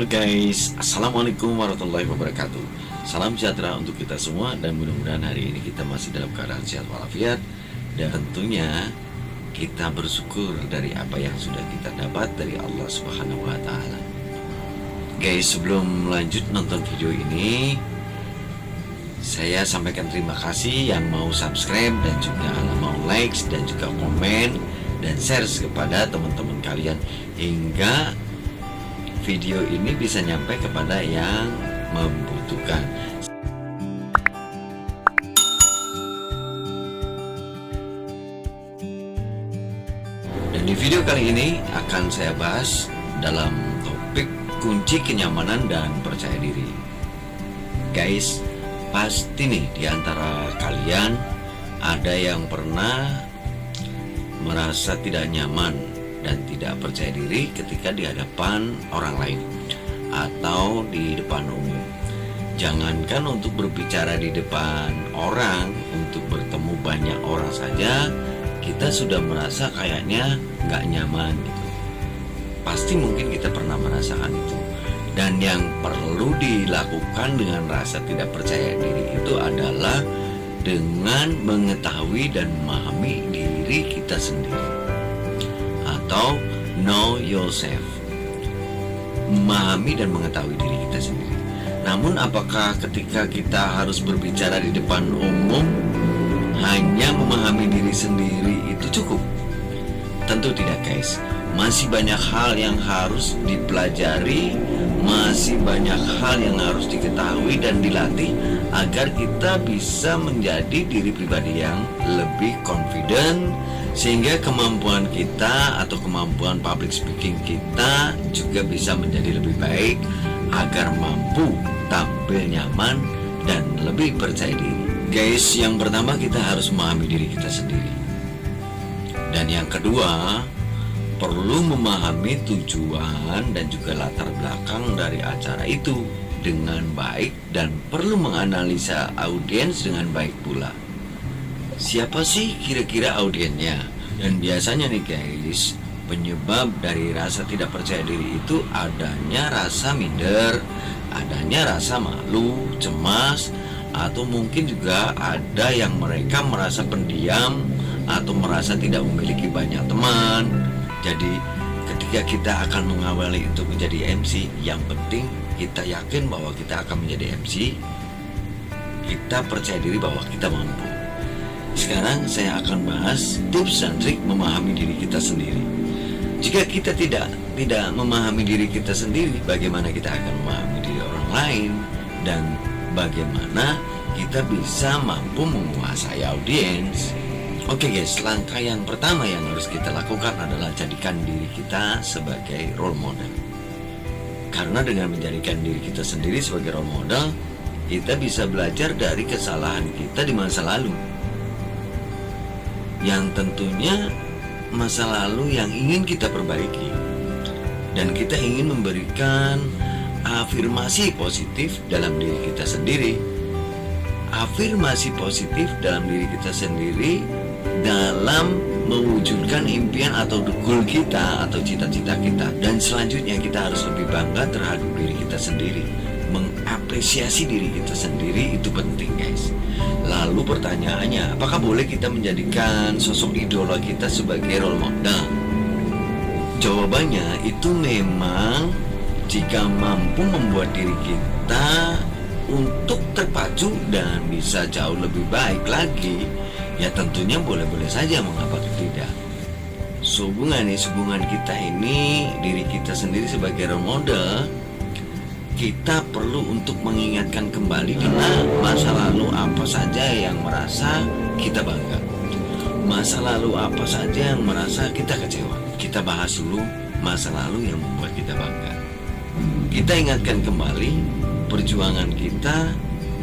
Halo guys, Assalamualaikum warahmatullahi wabarakatuh. Salam sejahtera untuk kita semua. Dan mudah-mudahan hari ini kita masih dalam keadaan sehat walafiat. Dan tentunya kita bersyukur dari apa yang sudah kita dapat dari Allah Subhanahu wa Ta'ala. Guys, sebelum lanjut nonton video ini, saya sampaikan terima kasih yang mau subscribe dan juga mau likes dan juga komen dan share kepada teman-teman kalian, hingga video ini bisa nyampe kepada yang membutuhkan. Dan di video kali ini akan saya bahas dalam topik kunci kenyamanan dan percaya diri. Guys, pasti nih di antara kalian ada yang pernah merasa tidak nyaman dan tidak percaya diri ketika di hadapan orang lain atau di depan umum. Jangankan untuk berbicara di depan orang, untuk bertemu banyak orang saja kita sudah merasa kayaknya nggak nyaman gitu. Pasti mungkin kita pernah merasakan itu. Dan yang perlu dilakukan dengan rasa tidak percaya diri itu adalah dengan mengetahui dan memahami diri kita sendiri, atau know yourself, memahami dan mengetahui diri kita sendiri. Namun apakah ketika kita harus berbicara di depan umum hanya memahami diri sendiri itu cukup? Tentu tidak guys. Masih banyak hal yang harus dipelajari, masih banyak hal yang harus diketahui dan dilatih agar kita bisa menjadi diri pribadi yang lebih confident, sehingga kemampuan kita atau kemampuan public speaking kita juga bisa menjadi lebih baik, agar mampu tampil nyaman dan lebih percaya diri. Guys, yang pertama kita harus memahami diri kita sendiri. Dan yang kedua, perlu memahami tujuan dan juga latar belakang dari acara itu dengan baik, dan perlu menganalisa audiens dengan baik pula. Siapa sih kira-kira audiennya? Dan biasanya nih guys, penyebab dari rasa tidak percaya diri itu adanya rasa minder, adanya rasa malu, cemas, atau mungkin juga ada yang mereka merasa pendiam atau merasa tidak memiliki banyak teman. Jadi ketika kita akan mengawali untuk menjadi MC, yang penting kita yakin bahwa kita akan menjadi MC, kita percaya diri bahwa kita mampu. Sekarang saya akan bahas tips dan trik memahami diri kita sendiri. Jika kita tidak memahami diri kita sendiri, bagaimana kita akan memahami diri orang lain, dan bagaimana kita bisa mampu menguasai audiens. Oke guys, langkah yang pertama yang harus kita lakukan adalah jadikan diri kita sebagai role model. Karena dengan menjadikan diri kita sendiri sebagai role model, kita bisa belajar dari kesalahan kita di masa lalu, yang tentunya masa lalu yang ingin kita perbaiki. Dan kita ingin memberikan afirmasi positif dalam diri kita sendiri. Afirmasi positif dalam diri kita sendiri dalam mewujudkan impian atau goal kita atau cita-cita kita. Dan selanjutnya kita harus lebih bangga terhadap diri kita sendiri. Mengapresiasi diri kita sendiri itu penting guys. Lalu pertanyaannya, apakah boleh kita menjadikan sosok idola kita sebagai role model? Jawabannya itu memang jika mampu membuat diri kita untuk terpacu dan bisa jauh lebih baik lagi, ya tentunya boleh-boleh saja, mengapa tidak. Sehubungan kita ini, diri kita sendiri sebagai role model, kita perlu untuk mengingatkan kembali masa lalu apa saja yang merasa kita bangga, masa lalu apa saja yang merasa kita kecewa. Kita bahas dulu masa lalu yang membuat kita bangga. Kita ingatkan kembali perjuangan kita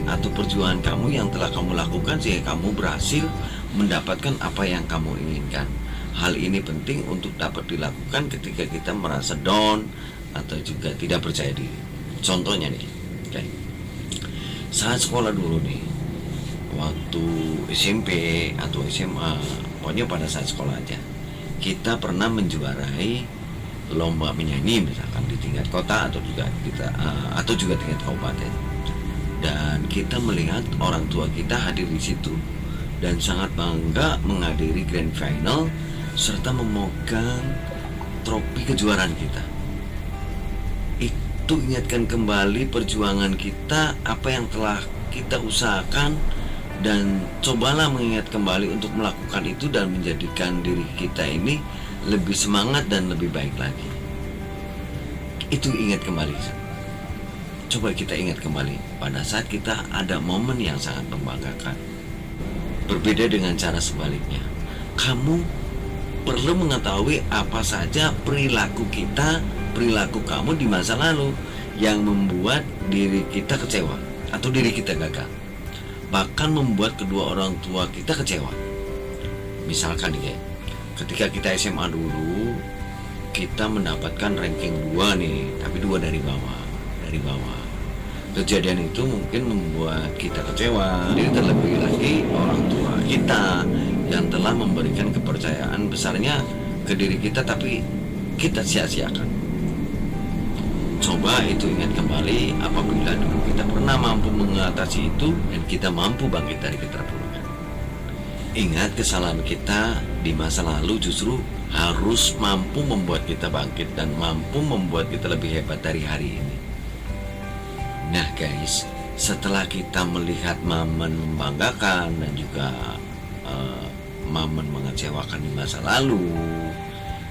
atau perjuangan kamu yang telah kamu lakukan sehingga kamu berhasil mendapatkan apa yang kamu inginkan. Hal ini penting untuk dapat dilakukan ketika kita merasa down atau juga tidak percaya diri. Contohnya nih, okay, saat sekolah dulu nih, waktu SMP atau SMA, pokoknya pada saat sekolah aja, kita pernah menjuarai lomba menyanyi misalkan di tingkat kota atau juga tingkat kabupaten, dan kita melihat orang tua kita hadir di situ dan sangat bangga menghadiri grand final serta memegang trofi kejuaraan kita. Itu ingatkan kembali perjuangan kita, apa yang telah kita usahakan, dan cobalah mengingat kembali untuk melakukan itu dan menjadikan diri kita ini lebih semangat dan lebih baik lagi. Itu ingat kembali. Coba kita ingat kembali pada saat kita ada momen yang sangat membanggakan. Berbeda dengan cara sebaliknya. Kamu perlu mengetahui apa saja perilaku kamu di masa lalu yang membuat diri kita kecewa atau diri kita gagal, bahkan membuat kedua orang tua kita kecewa. Misalkan nih, ketika kita SMA dulu, kita mendapatkan ranking 2 nih, tapi 2 dari bawah. Kejadian itu mungkin membuat kita kecewa. Jadi terlebih lagi orang tua kita yang telah memberikan kepercayaan besarnya ke diri kita, tapi kita sia-siakan. Coba itu ingat kembali apabila dulu kita pernah mampu mengatasi itu dan kita mampu bangkit dari keterpurukan. Ingat, kesalahan kita di masa lalu justru harus mampu membuat kita bangkit dan mampu membuat kita lebih hebat dari hari ini. Nah guys, setelah kita melihat momen membanggakan dan juga momen mengecewakan di masa lalu,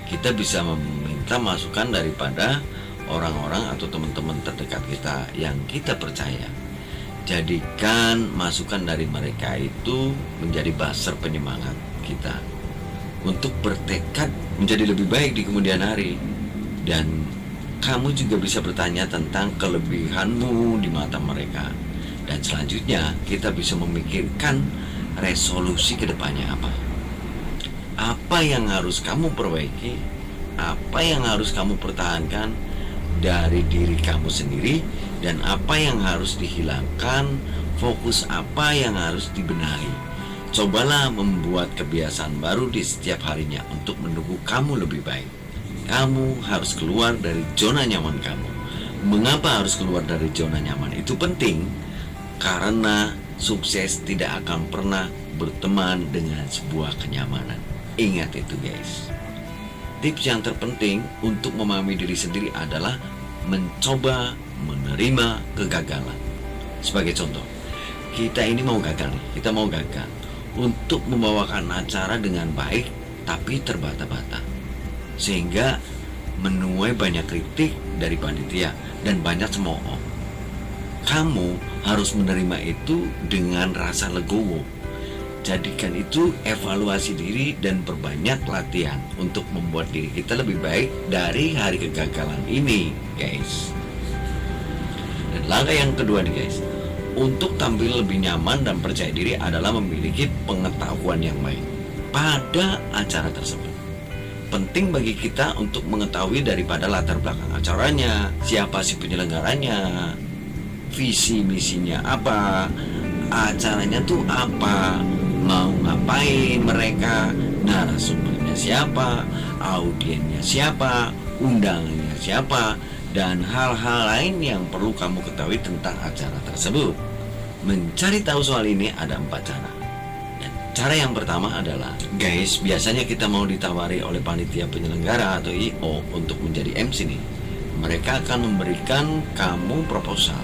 kita bisa meminta masukan daripada orang-orang atau teman-teman terdekat kita yang kita percaya. Jadikan masukan dari mereka itu menjadi buzzer penyemangat kita untuk bertekad menjadi lebih baik di kemudian hari. Dan kamu juga bisa bertanya tentang kelebihanmu di mata mereka. Dan selanjutnya kita bisa memikirkan resolusi kedepannya apa. Apa yang harus kamu perbaiki, apa yang harus kamu pertahankan dari diri kamu sendiri, dan apa yang harus dihilangkan, fokus apa yang harus dibenahi. Cobalah membuat kebiasaan baru di setiap harinya untuk mendukung kamu lebih baik. Kamu harus keluar dari zona nyaman kamu. Mengapa harus keluar dari zona nyaman? Itu penting karena sukses tidak akan pernah berteman dengan sebuah kenyamanan. Ingat itu guys. Tips yang terpenting untuk memahami diri sendiri adalah mencoba menerima kegagalan. Sebagai contoh, kita ini mau gagal nih, kita mau gagal untuk membawakan acara dengan baik tapi terbata-bata, sehingga menuai banyak kritik dari panitia dan banyak cemooh. Kamu harus menerima itu dengan rasa legowo. Jadikan itu evaluasi diri dan perbanyak latihan untuk membuat diri kita lebih baik dari hari kegagalan ini, guys. Dan langkah yang kedua nih guys, untuk tampil lebih nyaman dan percaya diri adalah memiliki pengetahuan yang baik pada acara tersebut. Penting bagi kita untuk mengetahui daripada latar belakang acaranya, siapa si penyelenggaranya, visi misinya apa, acaranya tuh apa, mau ngapain mereka, narasumbernya siapa, audiennya siapa, undangannya siapa, dan hal-hal lain yang perlu kamu ketahui tentang acara tersebut. Mencari tahu soal ini ada 4 cara. Dan cara yang pertama adalah, guys, biasanya kita mau ditawari oleh panitia penyelenggara atau IO untuk menjadi MC nih. Mereka akan memberikan kamu proposal.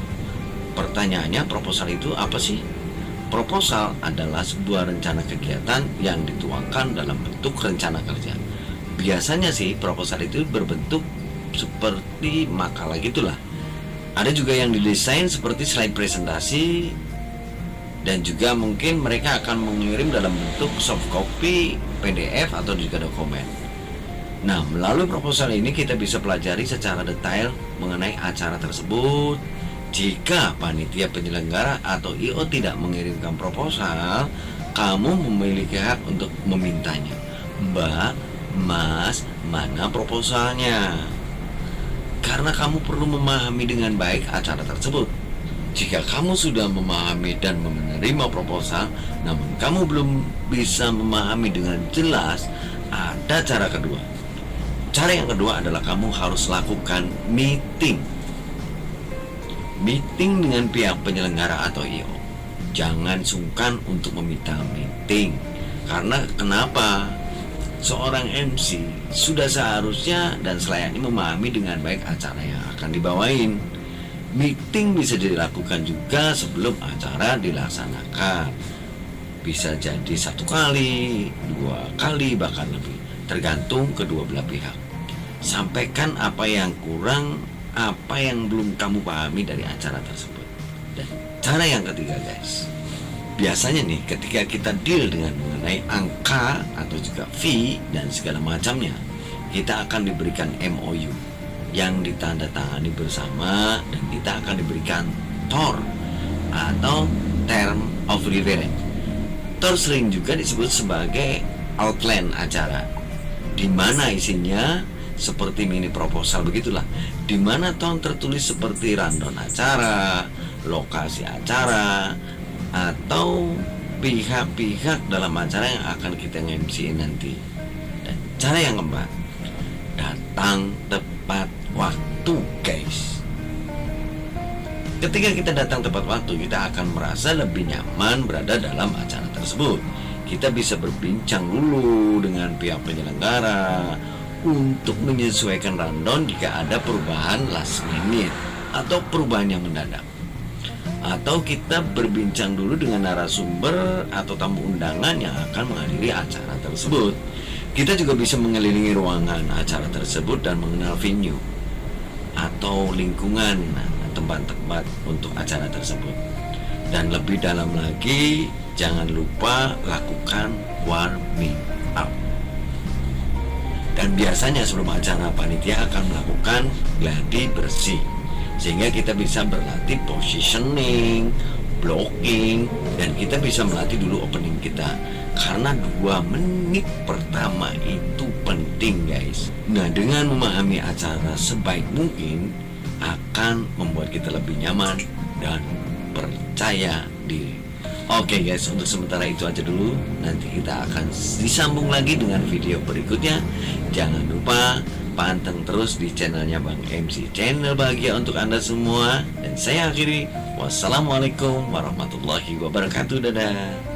Pertanyaannya, proposal itu apa sih? Proposal adalah sebuah rencana kegiatan yang dituangkan dalam bentuk rencana kerja. Biasanya sih proposal itu berbentuk seperti makalah gitulah. Ada juga yang didesain seperti slide presentasi, dan juga mungkin mereka akan mengirim dalam bentuk soft copy, PDF atau juga dokumen. Nah, melalui proposal ini kita bisa pelajari secara detail mengenai acara tersebut. Jika panitia penyelenggara atau IO tidak mengirimkan proposal, kamu memiliki hak untuk memintanya. Mbak, Mas, mana proposalnya? Karena kamu perlu memahami dengan baik acara tersebut. Jika kamu sudah memahami dan menerima proposal, namun kamu belum bisa memahami dengan jelas, ada cara kedua. Cara yang kedua adalah kamu harus lakukan meeting. Meeting dengan pihak penyelenggara atau IO. Jangan sungkan untuk meminta meeting. Karena kenapa? Seorang MC sudah seharusnya dan selayaknya memahami dengan baik acara yang akan dibawain. Meeting bisa dilakukan juga sebelum acara dilaksanakan. Bisa jadi 1 kali, 2 kali, bahkan lebih, tergantung kedua belah pihak. Sampaikan apa yang kurang, apa yang belum kamu pahami dari acara tersebut. Dan cara yang ketiga guys, biasanya nih ketika kita deal dengan mengenai angka atau juga fee dan segala macamnya, kita akan diberikan MOU yang ditandatangani bersama, dan kita akan diberikan TOR atau Term of Reference. TOR sering juga disebut sebagai outline acara, di mana isinya seperti mini proposal begitulah, di mana toh tertulis seperti rundown acara, lokasi acara, atau pihak-pihak dalam acara yang akan kita nge-MC nanti. Dan cara yang keempat, datang tepat waktu guys. Ketika kita datang tepat waktu, kita akan merasa lebih nyaman berada dalam acara tersebut. Kita bisa berbincang dulu dengan pihak penyelenggara untuk menyesuaikan rundown jika ada perubahan last minute atau perubahan yang mendadak. Atau kita berbincang dulu dengan narasumber atau tamu undangan yang akan menghadiri acara tersebut. Kita juga bisa mengelilingi ruangan acara tersebut dan mengenal venue atau lingkungan tempat-tempat untuk acara tersebut. Dan lebih dalam lagi, jangan lupa lakukan warming up. Dan biasanya sebelum acara panitia akan melakukan gladi bersih, sehingga kita bisa berlatih positioning, blocking, dan kita bisa melatih dulu opening kita. Karena 2 menit pertama itu penting guys. Nah, dengan memahami acara sebaik mungkin akan membuat kita lebih nyaman dan percaya diri. Oke guys, untuk sementara itu aja dulu. Nanti kita akan disambung lagi dengan video berikutnya. Jangan lupa panteng terus di channelnya Bang MC, channel bahagia untuk Anda semua. Dan saya akhiri, wassalamualaikum warahmatullahi wabarakatuh. Dadah.